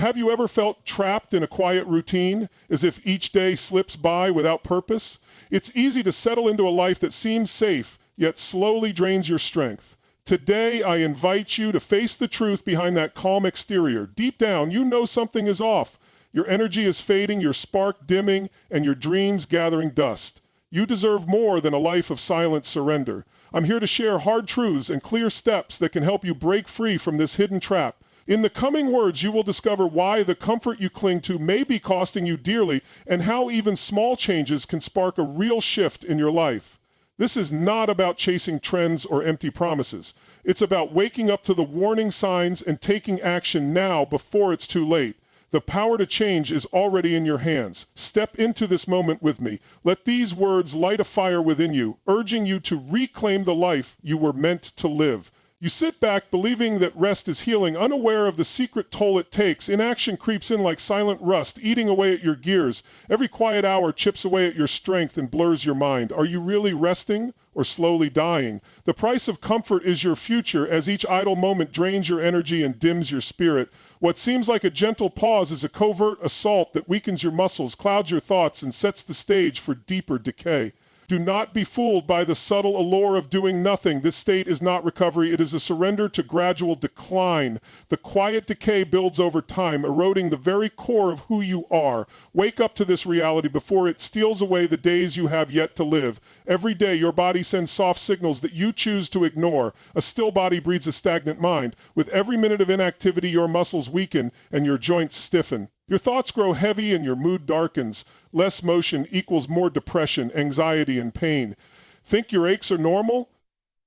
have you ever felt trapped in a quiet routine, as if each day slips by without purpose? It's easy to settle into a life that seems safe, yet slowly drains your strength. Today, I invite you to face the truth behind that calm exterior. Deep down, you know something is off. Your energy is fading, your spark dimming, and your dreams gathering dust. You deserve more than a life of silent surrender. I'm here to share hard truths and clear steps that can help you break free from this hidden trap. In the coming words, you will discover why the comfort you cling to may be costing you dearly, and how even small changes can spark a real shift in your life. This is not about chasing trends or empty promises. It's about waking up to the warning signs and taking action now before it's too late. The power to change is already in your hands. Step into this moment with me. Let these words light a fire within you, urging you to reclaim the life you were meant to live. You sit back believing that rest is healing, unaware of the secret toll it takes. Inaction creeps in like silent rust, eating away at your gears. Every quiet hour chips away at your strength and blurs your mind. Are you really resting or slowly dying? The price of comfort is your future, as each idle moment drains your energy and dims your spirit. What seems like a gentle pause is a covert assault that weakens your muscles, clouds your thoughts, and sets the stage for deeper decay. Do not be fooled by the subtle allure of doing nothing. This state is not recovery. It is a surrender to gradual decline. The quiet decay builds over time, eroding the very core of who you are. Wake up to this reality before it steals away the days you have yet to live. Every day, your body sends soft signals that you choose to ignore. A still body breeds a stagnant mind. With every minute of inactivity, your muscles weaken and your joints stiffen. Your thoughts grow heavy and your mood darkens. Less motion equals more depression, anxiety, and pain. Think your aches are normal?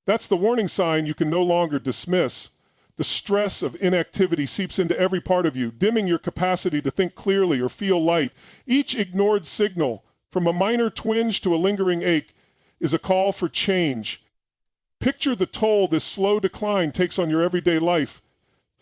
That's the warning sign you can no longer dismiss. The stress of inactivity seeps into every part of you, dimming your capacity to think clearly or feel light. Each ignored signal, from a minor twinge to a lingering ache, is a call for change. Picture the toll this slow decline takes on your everyday life.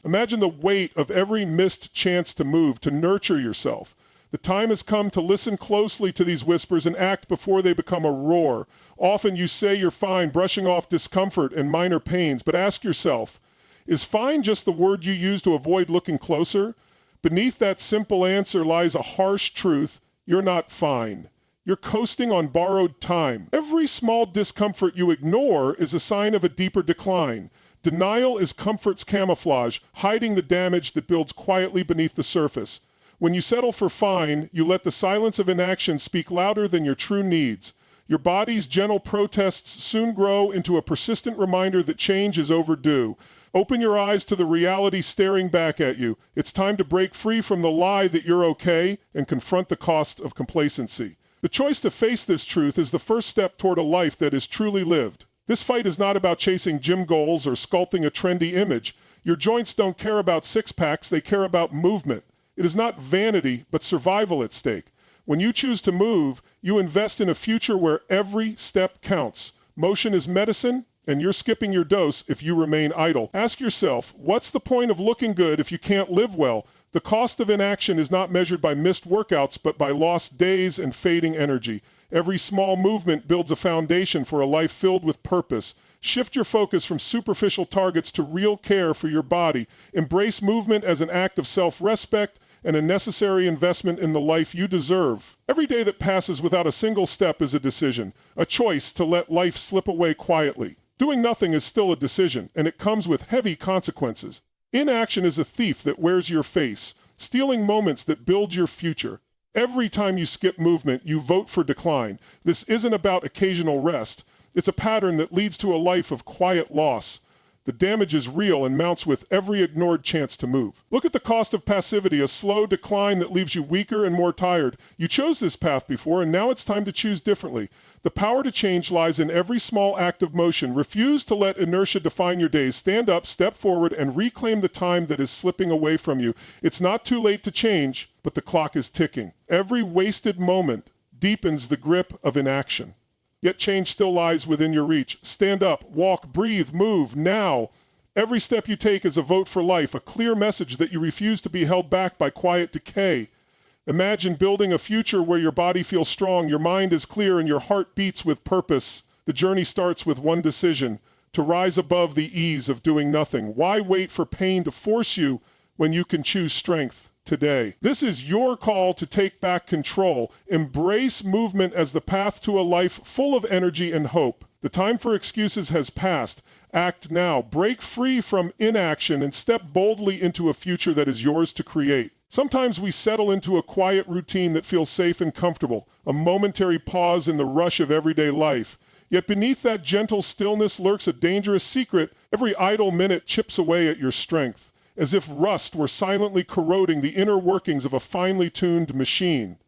Imagine the weight of every missed chance to move, to nurture yourself. The time has come to listen closely to these whispers and act before they become a roar. Often you say you're fine, brushing off discomfort and minor pains, but ask yourself, is fine just the word you use to avoid looking closer? Beneath that simple answer lies a harsh truth: you're not fine. You're coasting on borrowed time. Every small discomfort you ignore is a sign of a deeper decline. Denial is comfort's camouflage, hiding the damage that builds quietly beneath the surface. When you settle for fine, you let the silence of inaction speak louder than your true needs. Your body's gentle protests soon grow into a persistent reminder that change is overdue. Open your eyes to the reality staring back at you. It's time to break free from the lie that you're okay and confront the cost of complacency. The choice to face this truth is the first step toward a life that is truly lived. This fight is not about chasing gym goals or sculpting a trendy image. Your joints don't care about six-packs, they care about movement. It is not vanity, but survival at stake. When you choose to move, you invest in a future where every step counts. Motion is medicine, and you're skipping your dose if you remain idle. Ask yourself, what's the point of looking good if you can't live well? The cost of inaction is not measured by missed workouts, but by lost days and fading energy. Every small movement builds a foundation for a life filled with purpose. Shift your focus from superficial targets to real care for your body. Embrace movement as an act of self-respect and a necessary investment in the life you deserve. Every day that passes without a single step is a decision, a choice to let life slip away quietly. Doing nothing is still a decision, and it comes with heavy consequences. Inaction is a thief that wears your face, stealing moments that build your future. Every time you skip movement, you vote for decline. This isn't about occasional rest. It's a pattern that leads to a life of quiet loss. The damage is real and mounts with every ignored chance to move. Look at the cost of passivity, a slow decline that leaves you weaker and more tired. You chose this path before, and now it's time to choose differently. The power to change lies in every small act of motion. Refuse to let inertia define your days. Stand up, step forward, and reclaim the time that is slipping away from you. It's not too late to change, but the clock is ticking. Every wasted moment deepens the grip of inaction. Yet change still lies within your reach. Stand up, walk, breathe, move, now. Every step you take is a vote for life, a clear message that you refuse to be held back by quiet decay. Imagine building a future where your body feels strong, your mind is clear, and your heart beats with purpose. The journey starts with one decision: to rise above the ease of doing nothing. Why wait for pain to force you when you can choose strength? today. This is your call to take back control. Embrace movement as the path to a life full of energy and hope. The time for excuses has passed. Act now. Break free from inaction and step boldly into a future that is yours to create. Sometimes we settle into a quiet routine that feels safe and comfortable, a momentary pause in the rush of everyday life. Yet beneath that gentle stillness lurks a dangerous secret. Every idle minute chips away at your strength, as if rust were silently corroding the inner workings of a finely tuned machine.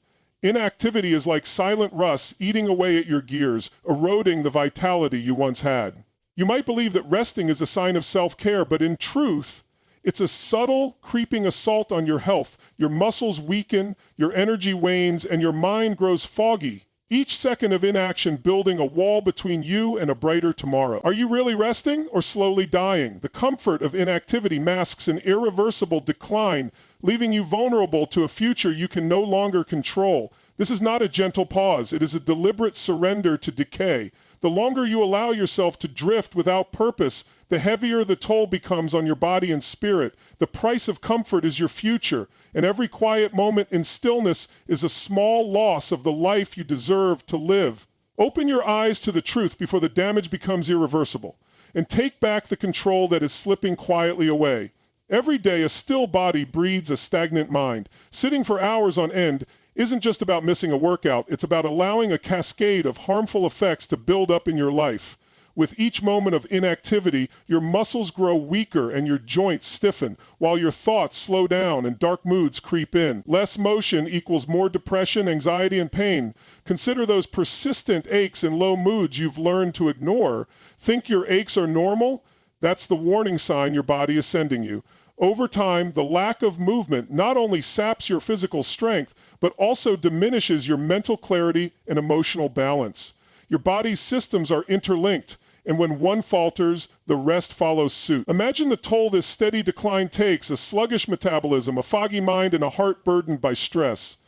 Inactivity is like silent rust eating away at your gears, eroding the vitality you once had. You might believe that resting is a sign of self-care, but in truth, it's a subtle, creeping assault on your health. Your muscles weaken, your energy wanes, and your mind grows foggy. Each second of inaction building a wall between you and a brighter tomorrow. Are you really resting or slowly dying? The comfort of inactivity masks an irreversible decline, leaving you vulnerable to a future you can no longer control. This is not a gentle pause. It is a deliberate surrender to decay. The longer you allow yourself to drift without purpose, the heavier the toll becomes on your body and spirit. The price of comfort is your future, and every quiet moment in stillness is a small loss of the life you deserve to live. Open your eyes to the truth before the damage becomes irreversible, and take back the control that is slipping quietly away. Every day, a still body breeds a stagnant mind. Sitting for hours on end isn't just about missing a workout, it's about allowing a cascade of harmful effects to build up in your life. With each moment of inactivity, your muscles grow weaker and your joints stiffen, while your thoughts slow down and dark moods creep in. Less motion equals more depression, anxiety, and pain. Consider those persistent aches and low moods you've learned to ignore. Think your aches are normal? That's the warning sign your body is sending you. Over time, the lack of movement not only saps your physical strength, but also diminishes your mental clarity and emotional balance. Your body's systems are interlinked, and when one falters, the rest follows suit. Imagine the toll this steady decline takes: a sluggish metabolism, a foggy mind, and a heart burdened by stress.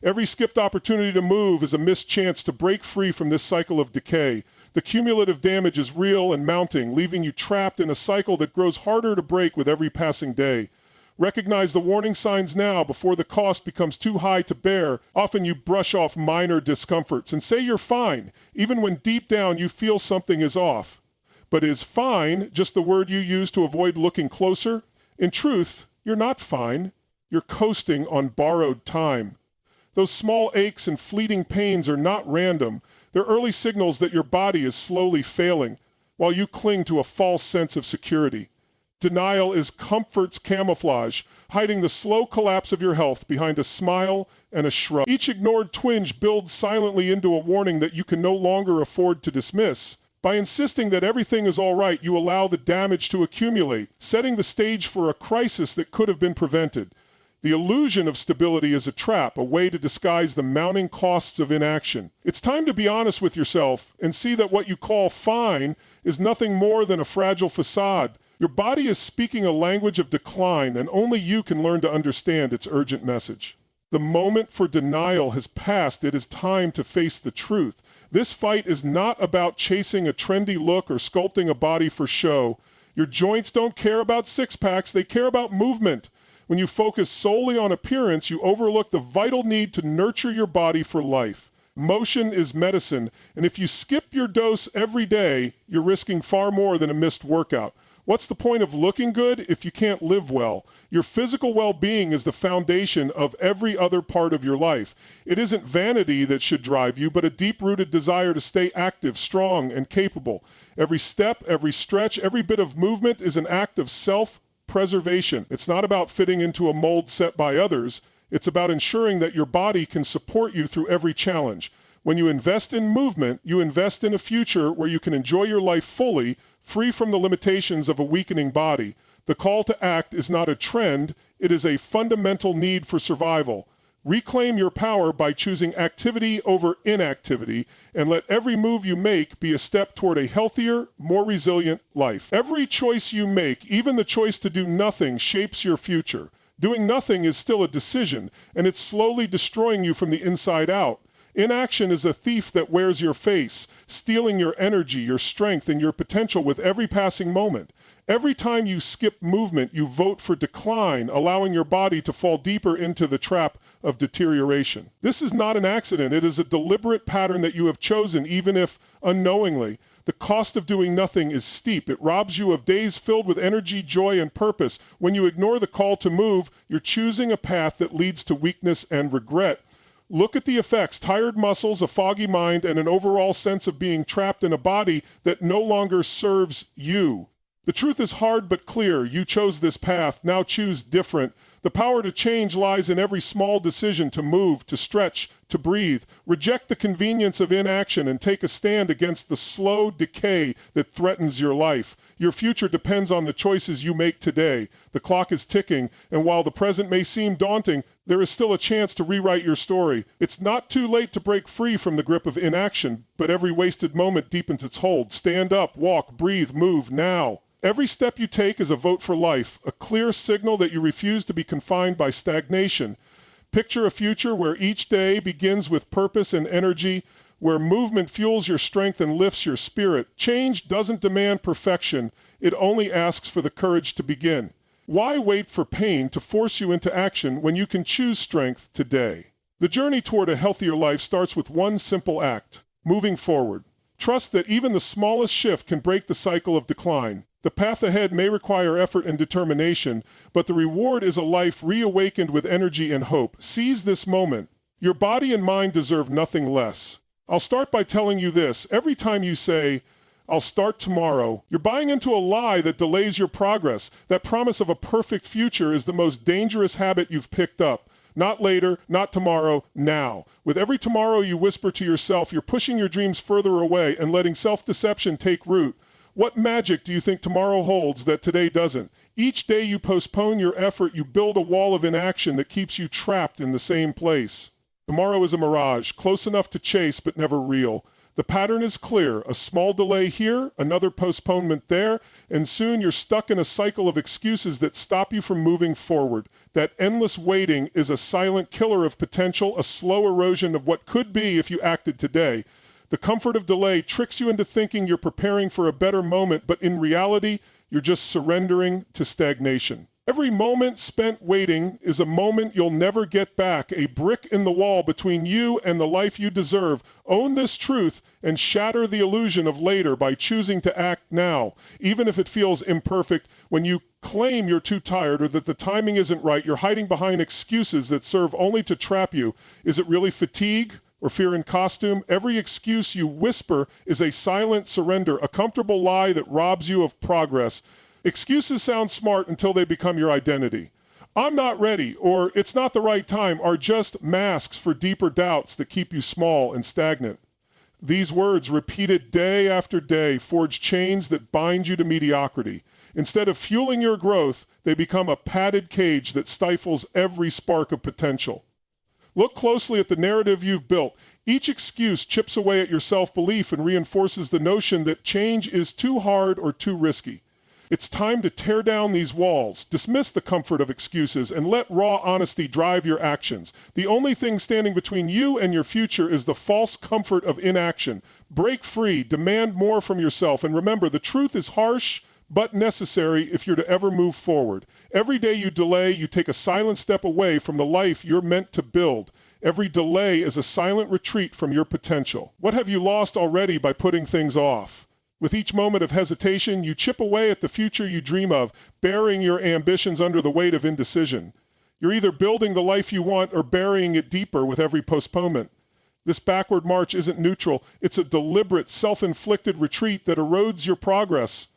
Every skipped opportunity to move is a missed chance to break free from this cycle of decay. The cumulative damage is real and mounting, leaving you trapped in a cycle that grows harder to break with every passing day. Recognize the warning signs now before the cost becomes too high to bear. Often you brush off minor discomforts and say you're fine, even when deep down you feel something is off. But is fine just the word you use to avoid looking closer? In truth, you're not fine. You're coasting on borrowed time. Those small aches and fleeting pains are not random. They're early signals that your body is slowly failing, while you cling to a false sense of security. Denial is comfort's camouflage, hiding the slow collapse of your health behind a smile and a shrug. Each ignored twinge builds silently into a warning that you can no longer afford to dismiss. By insisting that everything is all right, you allow the damage to accumulate, setting the stage for a crisis that could have been prevented. The illusion of stability is a trap, a way to disguise the mounting costs of inaction. It's time to be honest with yourself and see that what you call fine is nothing more than a fragile facade. Your body is speaking a language of decline, and only you can learn to understand its urgent message. The moment for denial has passed. It is time to face the truth. This fight is not about chasing a trendy look or sculpting a body for show. Your joints don't care about six-packs, they care about movement. When you focus solely on appearance, you overlook the vital need to nurture your body for life. Motion is medicine, and if you skip your dose every day, you're risking far more than a missed workout. What's the point of looking good if you can't live well? Your physical well-being is the foundation of every other part of your life. It isn't vanity that should drive you, but a deep-rooted desire to stay active, strong, and capable. Every step, every stretch, every bit of movement is an act of self-preservation. It's not about fitting into a mold set by others. It's about ensuring that your body can support you through every challenge. When you invest in movement, you invest in a future where you can enjoy your life fully, free from the limitations of a weakening body. The call to act is not a trend, it is a fundamental need for survival. Reclaim your power by choosing activity over inactivity, and let every move you make be a step toward a healthier, more resilient life. Every choice you make, even the choice to do nothing, shapes your future. Doing nothing is still a decision, and it's slowly destroying you from the inside out. Inaction is a thief that wears your face, stealing your energy, your strength, and your potential with every passing moment. Every time you skip movement, you vote for decline, allowing your body to fall deeper into the trap of deterioration. This is not an accident. It is a deliberate pattern that you have chosen, even if unknowingly. The cost of doing nothing is steep. It robs you of days filled with energy, joy, and purpose. When you ignore the call to move, you're choosing a path that leads to weakness and regret. Look at the effects: tired muscles, a foggy mind, and an overall sense of being trapped in a body that no longer serves you. The truth is hard but clear. You chose this path. Now choose different. The power to change lies in every small decision: to move, to stretch, to breathe. Reject the convenience of inaction and take a stand against the slow decay that threatens your life. Your future depends on the choices you make today. The clock is ticking, and while the present may seem daunting, there is still a chance to rewrite your story. It's not too late to break free from the grip of inaction, but every wasted moment deepens its hold. Stand up, walk, breathe, move now. Every step you take is a vote for life, a clear signal that you refuse to be confined by stagnation. Picture a future where each day begins with purpose and energy, where movement fuels your strength and lifts your spirit. Change doesn't demand perfection. It only asks for the courage to begin. Why wait for pain to force you into action when you can choose strength today? The journey toward a healthier life starts with one simple act: moving forward. Trust that even the smallest shift can break the cycle of decline. The path ahead may require effort and determination, but the reward is a life reawakened with energy and hope. Seize this moment. Your body and mind deserve nothing less. I'll start by telling you this: every time you say, "I'll start tomorrow," you're buying into a lie that delays your progress. That promise of a perfect future is the most dangerous habit you've picked up. Not later, not tomorrow, now. With every tomorrow you whisper to yourself, you're pushing your dreams further away and letting self-deception take root. What magic do you think tomorrow holds that today doesn't? Each day you postpone your effort, you build a wall of inaction that keeps you trapped in the same place. Tomorrow is a mirage, close enough to chase but never real. The pattern is clear: a small delay here, another postponement there, and soon you're stuck in a cycle of excuses that stop you from moving forward. That endless waiting is a silent killer of potential, a slow erosion of what could be if you acted today. The comfort of delay tricks you into thinking you're preparing for a better moment, but in reality, you're just surrendering to stagnation. Every moment spent waiting is a moment you'll never get back, a brick in the wall between you and the life you deserve. Own this truth and shatter the illusion of later by choosing to act now. Even if it feels imperfect, when you claim you're too tired or that the timing isn't right, you're hiding behind excuses that serve only to trap you. Is it really fatigue or fear in costume? Every excuse you whisper is a silent surrender, a comfortable lie that robs you of progress. Excuses sound smart until they become your identity. "I'm not ready," or "it's not the right time," are just masks for deeper doubts that keep you small and stagnant. These words, repeated day after day, forge chains that bind you to mediocrity. Instead of fueling your growth, they become a padded cage that stifles every spark of potential. Look closely at the narrative you've built. Each excuse chips away at your self-belief and reinforces the notion that change is too hard or too risky. It's time to tear down these walls, dismiss the comfort of excuses, and let raw honesty drive your actions. The only thing standing between you and your future is the false comfort of inaction. Break free, demand more from yourself, and remember, the truth is harsh but necessary if you're to ever move forward. Every day you delay, you take a silent step away from the life you're meant to build. Every delay is a silent retreat from your potential. What have you lost already by putting things off? With each moment of hesitation, you chip away at the future you dream of, burying your ambitions under the weight of indecision. You're either building the life you want or burying it deeper with every postponement. This backward march isn't neutral. It's a deliberate, self-inflicted retreat that erodes your progress.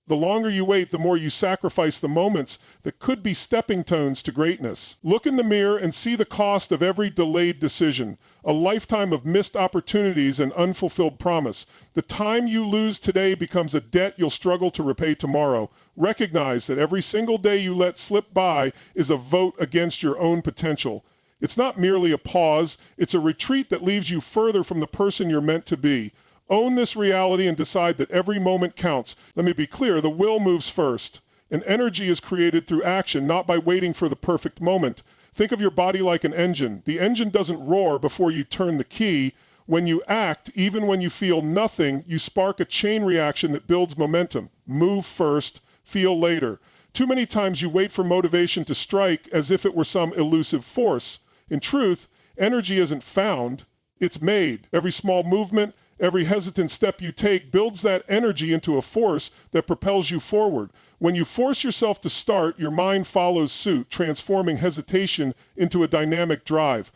The longer you wait, the more you sacrifice the moments that could be stepping stones to greatness. Look in the mirror and see the cost of every delayed decision, a lifetime of missed opportunities and unfulfilled promise. The time you lose today becomes a debt you'll struggle to repay tomorrow. Recognize that every single day you let slip by is a vote against your own potential. It's not merely a pause, it's a retreat that leaves you further from the person you're meant to be. Own this reality and decide that every moment counts. Let me be clear, the will moves first, and energy is created through action, not by waiting for the perfect moment. Think of your body like an engine. The engine doesn't roar before you turn the key. When you act, even when you feel nothing, you spark a chain reaction that builds momentum. Move first, feel later. Too many times you wait for motivation to strike as if it were some elusive force. In truth, energy isn't found, it's made. Every small movement, every hesitant step you take builds that energy into a force that propels you forward. When you force yourself to start, your mind follows suit, transforming hesitation into a dynamic drive.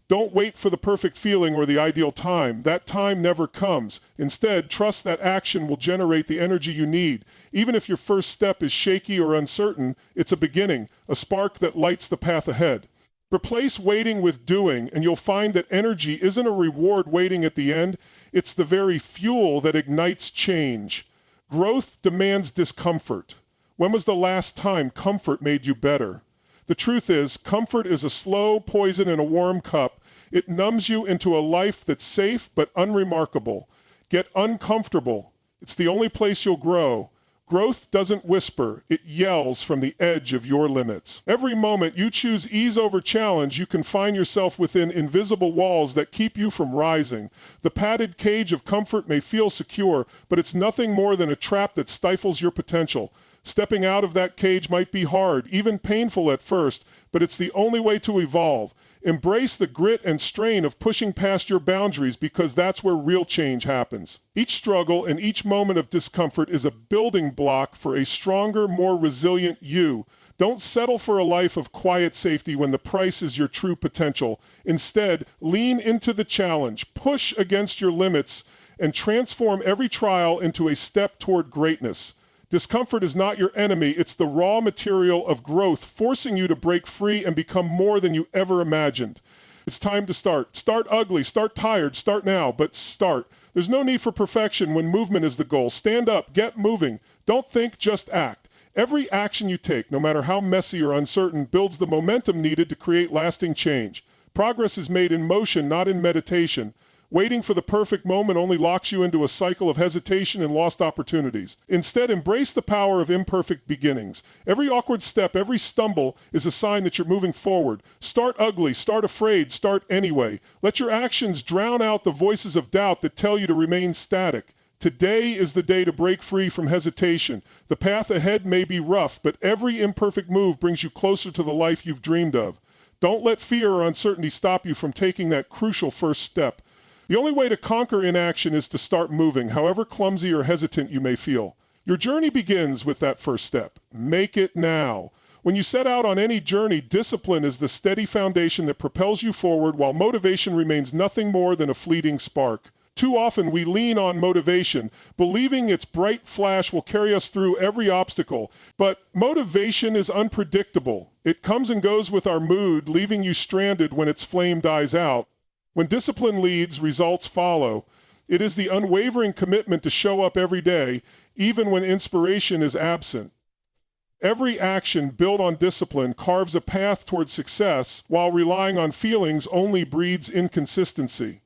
Don't wait for the perfect feeling or the ideal time. That time never comes. Instead, trust that action will generate the energy you need. Even if your first step is shaky or uncertain, it's a beginning, a spark that lights the path ahead. Replace waiting with doing, and you'll find that energy isn't a reward waiting at the end. It's the very fuel that ignites change. Growth demands discomfort. When was the last time comfort made you better? The truth is, comfort is a slow poison in a warm cup. It numbs you into a life that's safe but unremarkable. Get uncomfortable. It's the only place you'll grow. Growth doesn't whisper, it yells from the edge of your limits. Every moment you choose ease over challenge, you can find yourself within invisible walls that keep you from rising. The padded cage of comfort may feel secure, but it's nothing more than a trap that stifles your potential. Stepping out of that cage might be hard, even painful at first, but it's the only way to evolve. Embrace the grit and strain of pushing past your boundaries because that's where real change happens. Each struggle and each moment of discomfort is a building block for a stronger, more resilient you. Don't settle for a life of quiet safety when the price is your true potential. Instead, lean into the challenge, push against your limits, and transform every trial into a step toward greatness. Discomfort is not your enemy, it's the raw material of growth, forcing you to break free and become more than you ever imagined. It's time to start. Start ugly, start tired, start now, but start. There's no need for perfection when movement is the goal. Stand up, get moving. Don't think, just act. Every action you take, no matter how messy or uncertain, builds the momentum needed to create lasting change. Progress is made in motion, not in meditation. Waiting for the perfect moment only locks you into a cycle of hesitation and lost opportunities. Instead, embrace the power of imperfect beginnings. Every awkward step, every stumble is a sign that you're moving forward. Start ugly, start afraid, start anyway. Let your actions drown out the voices of doubt that tell you to remain static. Today is the day to break free from hesitation. The path ahead may be rough, but every imperfect move brings you closer to the life you've dreamed of. Don't let fear or uncertainty stop you from taking that crucial first step. The only way to conquer inaction is to start moving, however clumsy or hesitant you may feel. Your journey begins with that first step. Make it now. When you set out on any journey, discipline is the steady foundation that propels you forward, while motivation remains nothing more than a fleeting spark. Too often we lean on motivation, believing its bright flash will carry us through every obstacle. But motivation is unpredictable. It comes and goes with our mood, leaving you stranded when its flame dies out. When discipline leads, results follow. It is the unwavering commitment to show up every day, even when inspiration is absent. Every action built on discipline carves a path toward success, while relying on feelings only breeds inconsistency.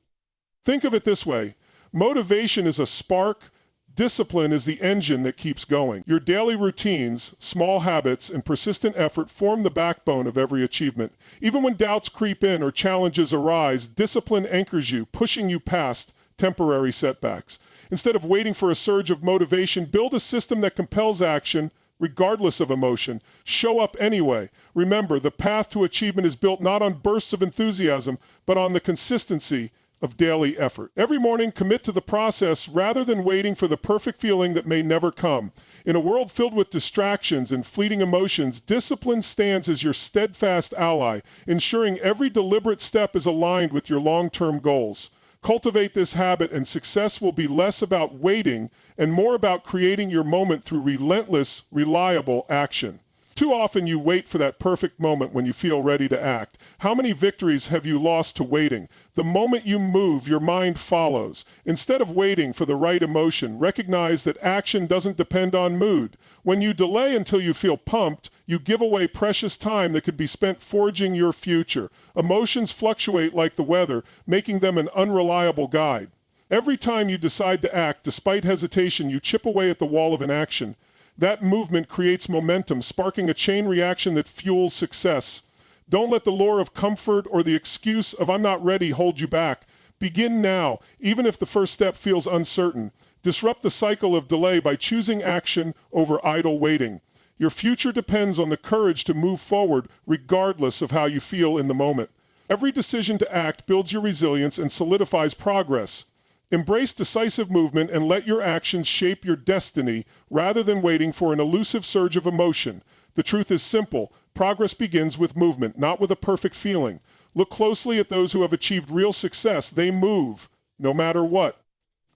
Think of it this way. Motivation is a spark. Discipline is the engine that keeps going. Your daily routines, small habits, and persistent effort form the backbone of every achievement. Even when doubts creep in or challenges arise, discipline anchors you, pushing you past temporary setbacks. Instead of waiting for a surge of motivation, build a system that compels action regardless of emotion. Show up anyway. Remember, the path to achievement is built not on bursts of enthusiasm, but on the consistency of daily effort. Every morning, commit to the process rather than waiting for the perfect feeling that may never come. In a world filled with distractions and fleeting emotions, discipline stands as your steadfast ally, ensuring every deliberate step is aligned with your long-term goals. Cultivate this habit and success will be less about waiting and more about creating your moment through relentless, reliable action. Too often you wait for that perfect moment when you feel ready to act. How many victories have you lost to waiting? The moment you move, your mind follows. Instead of waiting for the right emotion, recognize that action doesn't depend on mood. When you delay until you feel pumped, you give away precious time that could be spent forging your future. Emotions fluctuate like the weather, making them an unreliable guide. Every time you decide to act, despite hesitation, you chip away at the wall of inaction. That movement creates momentum, sparking a chain reaction that fuels success. Don't let the lure of comfort or the excuse of "I'm not ready" hold you back. Begin now, even if the first step feels uncertain. Disrupt the cycle of delay by choosing action over idle waiting. Your future depends on the courage to move forward regardless of how you feel in the moment. Every decision to act builds your resilience and solidifies progress. Embrace decisive movement and let your actions shape your destiny rather than waiting for an elusive surge of emotion. The truth is simple. Progress begins with movement, not with a perfect feeling. Look closely at those who have achieved real success. They move, no matter what.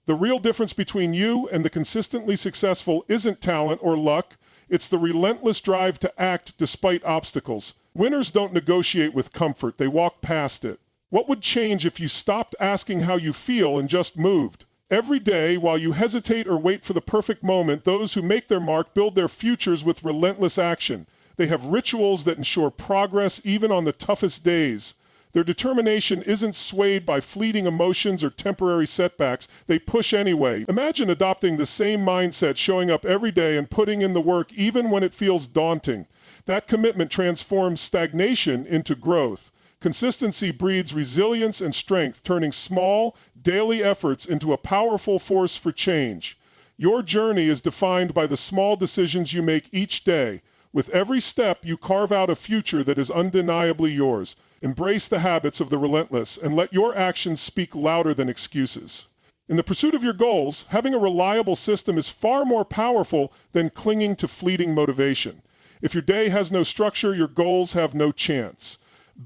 The real difference between you and the consistently successful isn't talent or luck. It's the relentless drive to act despite obstacles. Winners don't negotiate with comfort. They walk past it. What would change if you stopped asking how you feel and just moved? Every day, while you hesitate or wait for the perfect moment, those who make their mark build their futures with relentless action. They have rituals that ensure progress even on the toughest days. Their determination isn't swayed by fleeting emotions or temporary setbacks. They push anyway. Imagine adopting the same mindset, showing up every day and putting in the work even when it feels daunting. That commitment transforms stagnation into growth. Consistency breeds resilience and strength, turning small, daily efforts into a powerful force for change. Your journey is defined by the small decisions you make each day. With every step, you carve out a future that is undeniably yours. Embrace the habits of the relentless and let your actions speak louder than excuses. In the pursuit of your goals, having a reliable system is far more powerful than clinging to fleeting motivation. If your day has no structure, your goals have no chance.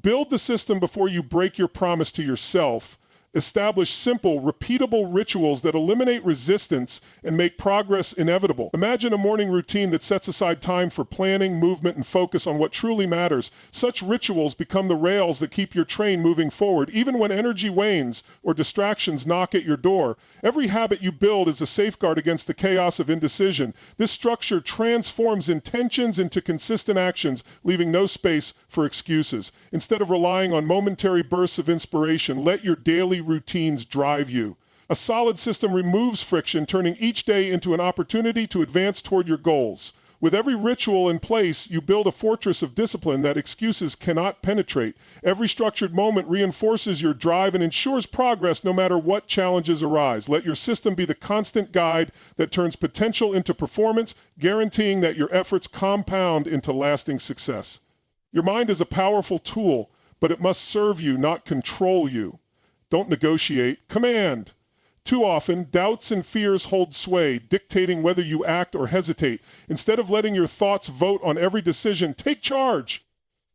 Build the system before you break your promise to yourself. Establish simple, repeatable rituals that eliminate resistance and make progress inevitable. Imagine a morning routine that sets aside time for planning, movement, and focus on what truly matters. Such rituals become the rails that keep your train moving forward, even when energy wanes or distractions knock at your door. Every habit you build is a safeguard against the chaos of indecision. This structure transforms intentions into consistent actions, leaving no space for excuses. Instead of relying on momentary bursts of inspiration, let your daily routines drive you. A solid system removes friction, turning each day into an opportunity to advance toward your goals. With every ritual in place, you build a fortress of discipline that excuses cannot penetrate. Every structured moment reinforces your drive and ensures progress no matter what challenges arise. Let your system be the constant guide that turns potential into performance, guaranteeing that your efforts compound into lasting success. Your mind is a powerful tool, but it must serve you, not control you. Don't negotiate, command. Too often, doubts and fears hold sway, dictating whether you act or hesitate. Instead of letting your thoughts vote on every decision, take charge.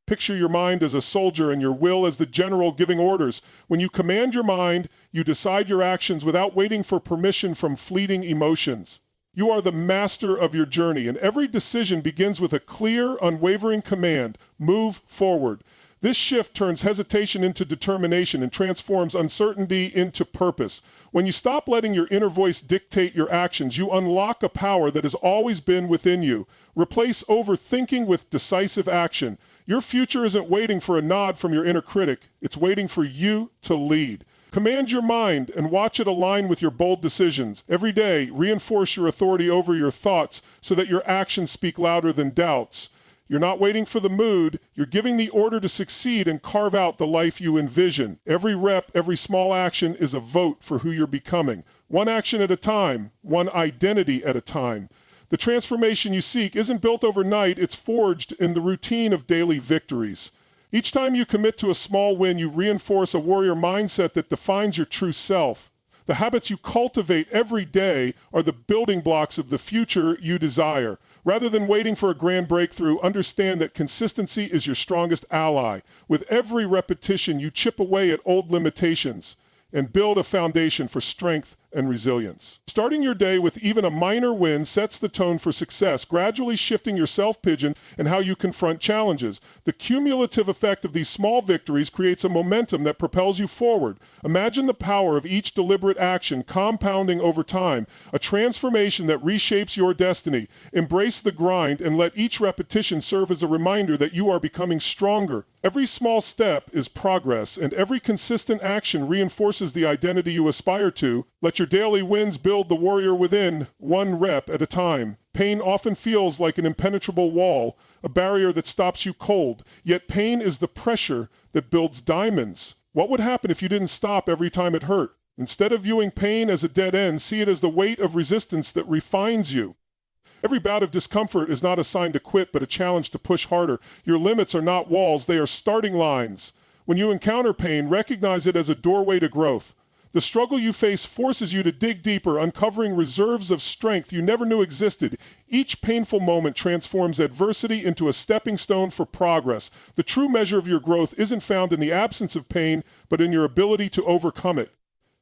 Picture your mind as a soldier and your will as the general giving orders. When you command your mind, you decide your actions without waiting for permission from fleeting emotions. You are the master of your journey, and every decision begins with a clear, unwavering command: move forward. This shift turns hesitation into determination and transforms uncertainty into purpose. When you stop letting your inner voice dictate your actions, you unlock a power that has always been within you. Replace overthinking with decisive action. Your future isn't waiting for a nod from your inner critic. It's waiting for you to lead. Command your mind and watch it align with your bold decisions. Every day, reinforce your authority over your thoughts so that your actions speak louder than doubts. You're not waiting for the mood. You're giving the order to succeed and carve out the life you envision. Every rep, every small action is a vote for who you're becoming. One action at a time, one identity at a time. The transformation you seek isn't built overnight. It's forged in the routine of daily victories. Each time you commit to a small win, you reinforce a warrior mindset that defines your true self. The habits you cultivate every day are the building blocks of the future you desire. Rather than waiting for a grand breakthrough, understand that consistency is your strongest ally. With every repetition, you chip away at old limitations and build a foundation for strength and resilience. Starting your day with even a minor win sets the tone for success, gradually shifting your self-pigeon and how you confront challenges. The cumulative effect of these small victories creates a momentum that propels you forward. Imagine the power of each deliberate action compounding over time, a transformation that reshapes your destiny. Embrace the grind and let each repetition serve as a reminder that you are becoming stronger Every small step is progress, and every consistent action reinforces the identity you aspire to. Let your daily wins build the warrior within, one rep at a time. Pain often feels like an impenetrable wall, a barrier that stops you cold. Yet pain is the pressure that builds diamonds. What would happen if you didn't stop every time it hurt? Instead of viewing pain as a dead end, see it as the weight of resistance that refines you. Every bout of discomfort is not a sign to quit, but a challenge to push harder. Your limits are not walls, they are starting lines. When you encounter pain, recognize it as a doorway to growth. The struggle you face forces you to dig deeper, uncovering reserves of strength you never knew existed. Each painful moment transforms adversity into a stepping stone for progress. The true measure of your growth isn't found in the absence of pain, but in your ability to overcome it.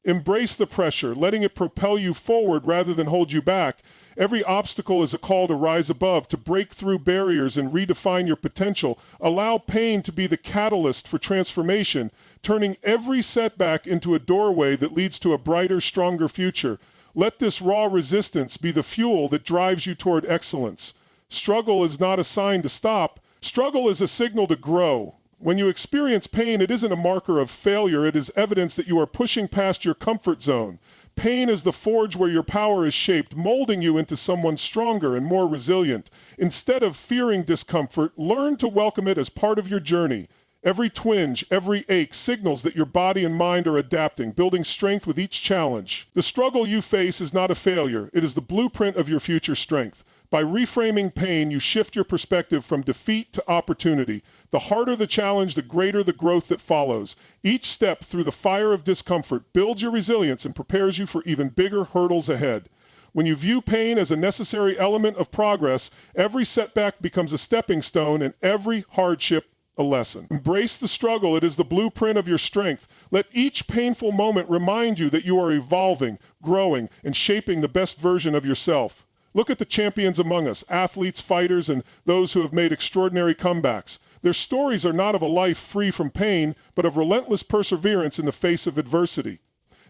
Embrace the pressure, letting it propel you forward rather than hold you back. Every obstacle is a call to rise above, to break through barriers and redefine your potential. Allow pain to be the catalyst for transformation, turning every setback into a doorway that leads to a brighter, stronger future. Let this raw resistance be the fuel that drives you toward excellence. Struggle is not a sign to stop. Struggle is a signal to grow. When you experience pain, it isn't a marker of failure. It is evidence that you are pushing past your comfort zone. Pain is the forge where your power is shaped, molding you into someone stronger and more resilient. Instead of fearing discomfort, learn to welcome it as part of your journey. Every twinge, every ache signals that your body and mind are adapting, building strength with each challenge. The struggle you face is not a failure. It is the blueprint of your future strength. By reframing pain, you shift your perspective from defeat to opportunity. The harder the challenge, the greater the growth that follows. Each step through the fire of discomfort builds your resilience and prepares you for even bigger hurdles ahead. When you view pain as a necessary element of progress, every setback becomes a stepping stone and every hardship a lesson. Embrace the struggle. It is the blueprint of your strength. Let each painful moment remind you that you are evolving, growing, and shaping the best version of yourself. Look at the champions among us, athletes, fighters, and those who have made extraordinary comebacks. Their stories are not of a life free from pain, but of relentless perseverance in the face of adversity.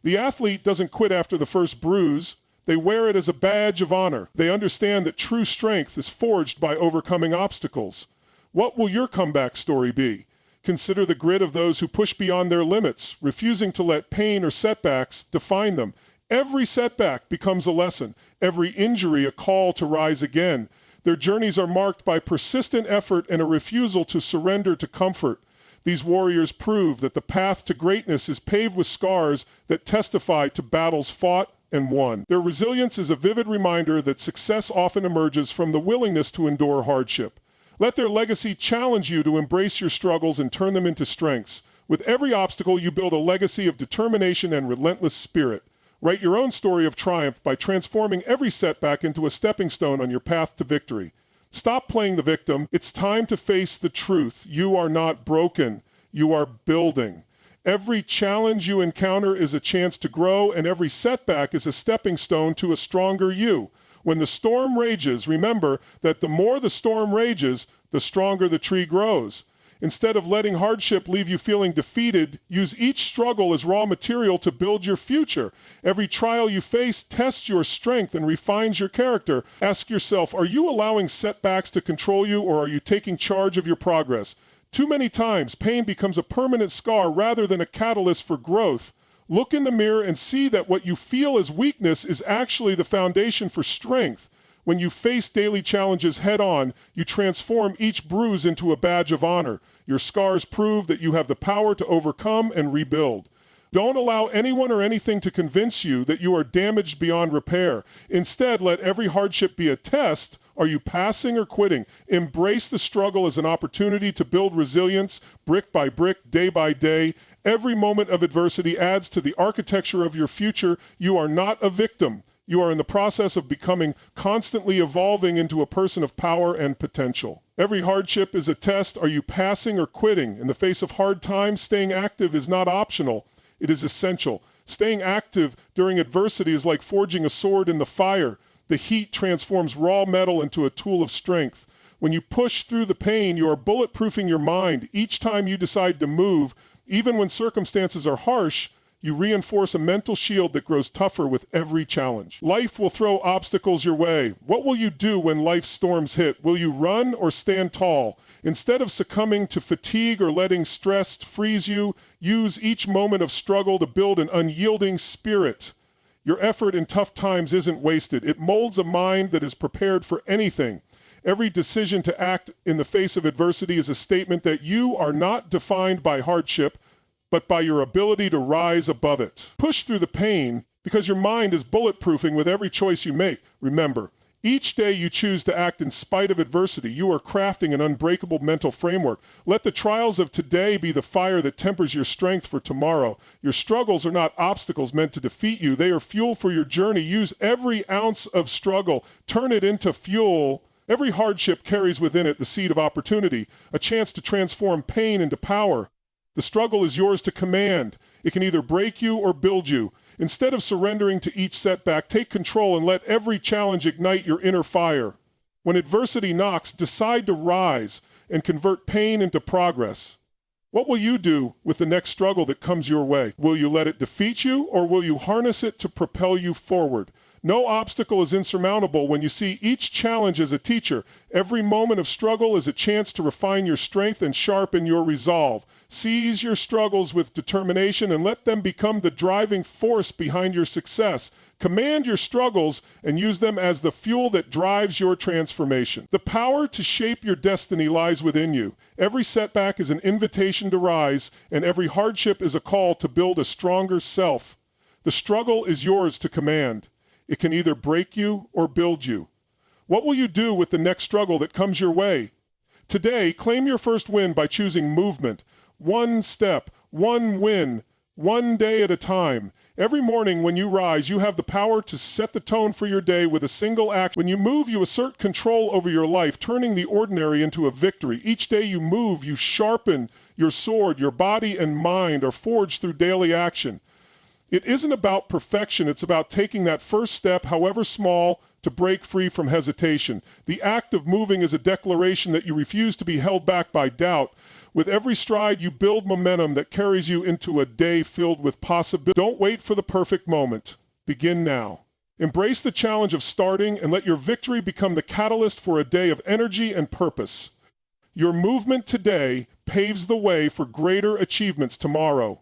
The athlete doesn't quit after the first bruise. They wear it as a badge of honor. They understand that true strength is forged by overcoming obstacles. What will your comeback story be? Consider the grit of those who push beyond their limits, refusing to let pain or setbacks define them. Every setback becomes a lesson, every injury a call to rise again. Their journeys are marked by persistent effort and a refusal to surrender to comfort. These warriors prove that the path to greatness is paved with scars that testify to battles fought and won. Their resilience is a vivid reminder that success often emerges from the willingness to endure hardship. Let their legacy challenge you to embrace your struggles and turn them into strengths. With every obstacle, you build a legacy of determination and relentless spirit. Write your own story of triumph by transforming every setback into a stepping stone on your path to victory. Stop playing the victim. It's time to face the truth. You are not broken. You are building. Every challenge you encounter is a chance to grow, and every setback is a stepping stone to a stronger you. When the storm rages, remember that the more the storm rages, the stronger the tree grows. Instead of letting hardship leave you feeling defeated, use each struggle as raw material to build your future. Every trial you face tests your strength and refines your character. Ask yourself, are you allowing setbacks to control you, or are you taking charge of your progress? Too many times, pain becomes a permanent scar rather than a catalyst for growth. Look in the mirror and see that what you feel as weakness is actually the foundation for strength. When you face daily challenges head-on, you transform each bruise into a badge of honor. Your scars prove that you have the power to overcome and rebuild. Don't allow anyone or anything to convince you that you are damaged beyond repair. Instead, let every hardship be a test. Are you passing or quitting? Embrace the struggle as an opportunity to build resilience, brick by brick, day by day. Every moment of adversity adds to the architecture of your future. You are not a victim. You are in the process of becoming, constantly evolving into a person of power and potential. Every hardship is a test. Are you passing or quitting? In the face of hard times, staying active is not optional. It is essential. Staying active during adversity is like forging a sword in the fire. The heat transforms raw metal into a tool of strength. When you push through the pain, you are bulletproofing your mind. Each time you decide to move, even when circumstances are harsh, You reinforce a mental shield that grows tougher with every challenge. Life will throw obstacles your way. What will you do when life's storms hit? Will you run or stand tall? Instead of succumbing to fatigue or letting stress freeze you, use each moment of struggle to build an unyielding spirit. Your effort in tough times isn't wasted. It molds a mind that is prepared for anything. Every decision to act in the face of adversity is a statement that you are not defined by hardship, but by your ability to rise above it. Push through the pain because your mind is bulletproofing with every choice you make. Remember, each day you choose to act in spite of adversity, you are crafting an unbreakable mental framework. Let the trials of today be the fire that tempers your strength for tomorrow. Your struggles are not obstacles meant to defeat you. They are fuel for your journey. Use every ounce of struggle. Turn it into fuel. Every hardship carries within it the seed of opportunity, a chance to transform pain into power. The struggle is yours to command. It can either break you or build you. Instead of surrendering to each setback, take control and let every challenge ignite your inner fire. When adversity knocks, decide to rise and convert pain into progress. What will you do with the next struggle that comes your way? Will you let it defeat you, or will you harness it to propel you forward? No obstacle is insurmountable when you see each challenge as a teacher. Every moment of struggle is a chance to refine your strength and sharpen your resolve. Seize your struggles with determination and let them become the driving force behind your success. Command your struggles and use them as the fuel that drives your transformation. The power to shape your destiny lies within you. Every setback is an invitation to rise, and every hardship is a call to build a stronger self. The struggle is yours to command. It can either break you or build you. What will you do with the next struggle that comes your way? Today, claim your first win by choosing movement. One step, one win, one day at a time. Every morning when you rise, you have the power to set the tone for your day with a single act. When you move, you assert control over your life, turning the ordinary into a victory. Each day you move, you sharpen your sword. Your body and mind are forged through daily action. It isn't about perfection. It's about taking that first step, however small, to break free from hesitation. The act of moving is a declaration that you refuse to be held back by doubt. With every stride, you build momentum that carries you into a day filled with possibility. Don't wait for the perfect moment. Begin now. Embrace the challenge of starting and let your victory become the catalyst for a day of energy and purpose. Your movement today paves the way for greater achievements tomorrow.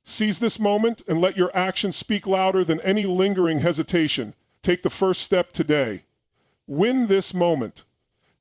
Seize this moment and let your actions speak louder than any lingering hesitation. Take the first step today. Win this moment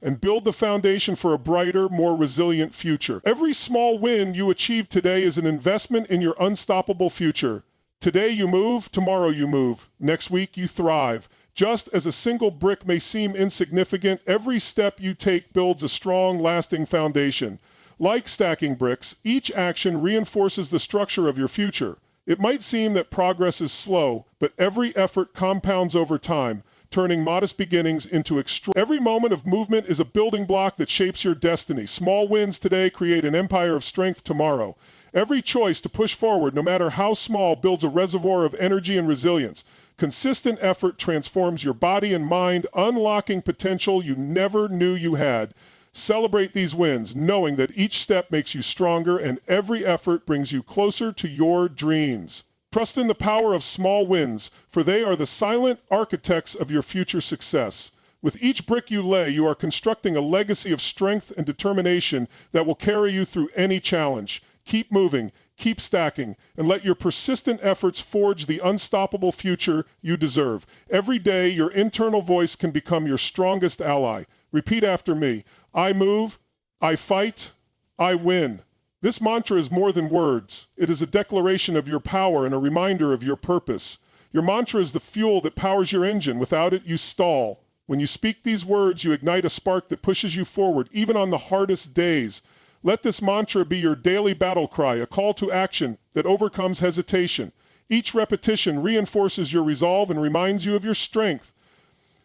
and build the foundation for a brighter, more resilient future. Every small win you achieve today is an investment in your unstoppable future. Today you move, tomorrow you move. Next week you thrive. Just as a single brick may seem insignificant, every step you take builds a strong, lasting foundation. Like stacking bricks, each action reinforces the structure of your future. It might seem that progress is slow, but every effort compounds over time, turning modest beginnings into Every moment of movement is a building block that shapes your destiny. Small wins today create an empire of strength tomorrow. Every choice to push forward, no matter how small, builds a reservoir of energy and resilience. Consistent effort transforms your body and mind, unlocking potential you never knew you had. Celebrate these wins, knowing that each step makes you stronger and every effort brings you closer to your dreams. Trust in the power of small wins, for they are the silent architects of your future success. With each brick you lay, you are constructing a legacy of strength and determination that will carry you through any challenge. Keep moving, keep stacking, and let your persistent efforts forge the unstoppable future you deserve. Every day, your internal voice can become your strongest ally. Repeat after me. I move, I fight, I win. This mantra is more than words. It is a declaration of your power and a reminder of your purpose. Your mantra is the fuel that powers your engine. Without it, you stall. When you speak these words, you ignite a spark that pushes you forward, even on the hardest days. Let this mantra be your daily battle cry, a call to action that overcomes hesitation. Each repetition reinforces your resolve and reminds you of your strength.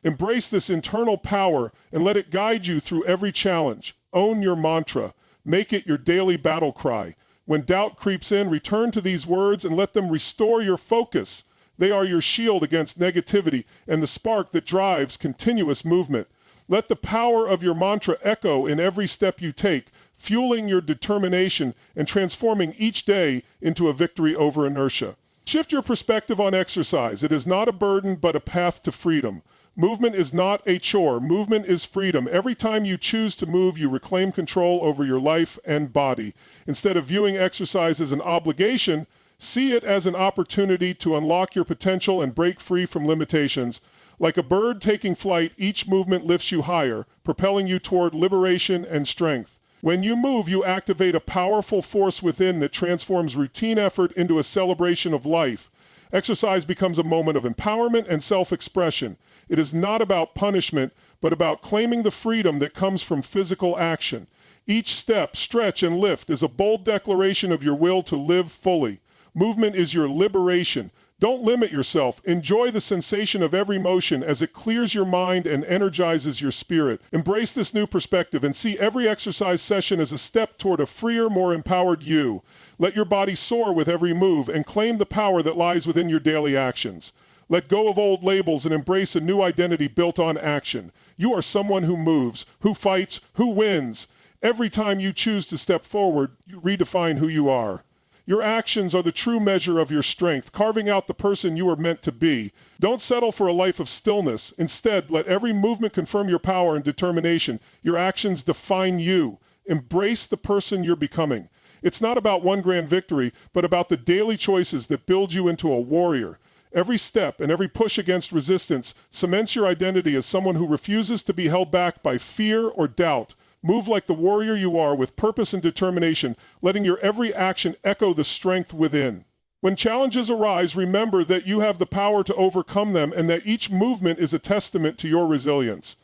Embrace this internal power and let it guide you through every challenge. Own your mantra. Make it your daily battle cry. When doubt creeps in, return to these words and let them restore your focus. They are your shield against negativity and the spark that drives continuous movement. Let the power of your mantra echo in every step you take, fueling your determination and transforming each day into a victory over inertia. Shift your perspective on exercise. It is not a burden, but a path to freedom. Movement is not a chore. Movement is freedom. Every time you choose to move, you reclaim control over your life and body. Instead of viewing exercise as an obligation, see it as an opportunity to unlock your potential and break free from limitations. Like a bird taking flight, each movement lifts you higher, propelling you toward liberation and strength. When you move, you activate a powerful force within that transforms routine effort into a celebration of life. Exercise becomes a moment of empowerment and self-expression. It is not about punishment, but about claiming the freedom that comes from physical action. Each step, stretch, and lift is a bold declaration of your will to live fully. Movement is your liberation. Don't limit yourself. Enjoy the sensation of every motion as it clears your mind and energizes your spirit. Embrace this new perspective and see every exercise session as a step toward a freer, more empowered you. Let your body soar with every move and claim the power that lies within your daily actions. Let go of old labels and embrace a new identity built on action. You are someone who moves, who fights, who wins. Every time you choose to step forward, you redefine who you are. Your actions are the true measure of your strength, carving out the person you are meant to be. Don't settle for a life of stillness. Instead, let every movement confirm your power and determination. Your actions define you. Embrace the person you're becoming. It's not about one grand victory, but about the daily choices that build you into a warrior. Every step and every push against resistance cements your identity as someone who refuses to be held back by fear or doubt. Move like the warrior you are with purpose and determination, letting your every action echo the strength within. When challenges arise, remember that you have the power to overcome them and that each movement is a testament to your resilience.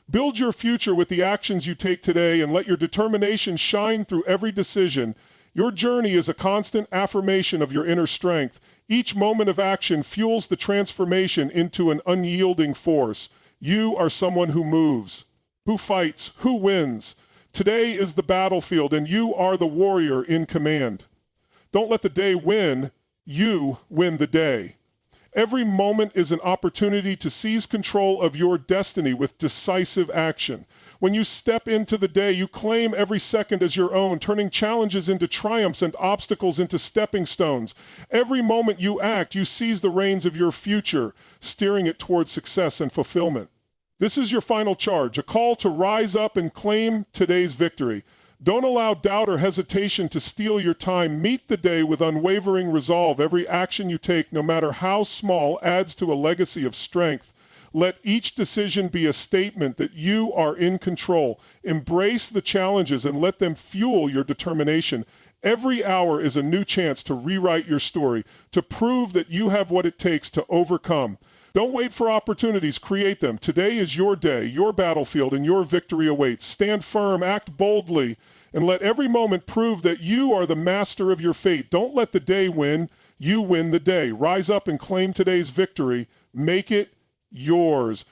Build your future with the actions you take today and let your determination shine through every decision. Your journey is a constant affirmation of your inner strength. Each moment of action fuels the transformation into an unyielding force. You are someone who moves, who fights, who wins. Today is the battlefield, and you are the warrior in command. Don't let the day win. You win the day. Every moment is an opportunity to seize control of your destiny with decisive action. When you step into the day, you claim every second as your own, turning challenges into triumphs and obstacles into stepping stones. Every moment you act, you seize the reins of your future, steering it towards success and fulfillment. This is your final charge, a call to rise up and claim today's victory. Don't allow doubt or hesitation to steal your time. Meet the day with unwavering resolve. Every action you take, no matter how small, adds to a legacy of strength. Let each decision be a statement that you are in control. Embrace the challenges and let them fuel your determination. Every hour is a new chance to rewrite your story, to prove that you have what it takes to overcome. Don't wait for opportunities, create them. Today is your day, your battlefield, and your victory awaits. Stand firm, act boldly, and let every moment prove that you are the master of your fate. Don't let the day win, you win the day. Rise up and claim today's victory. Make it yours.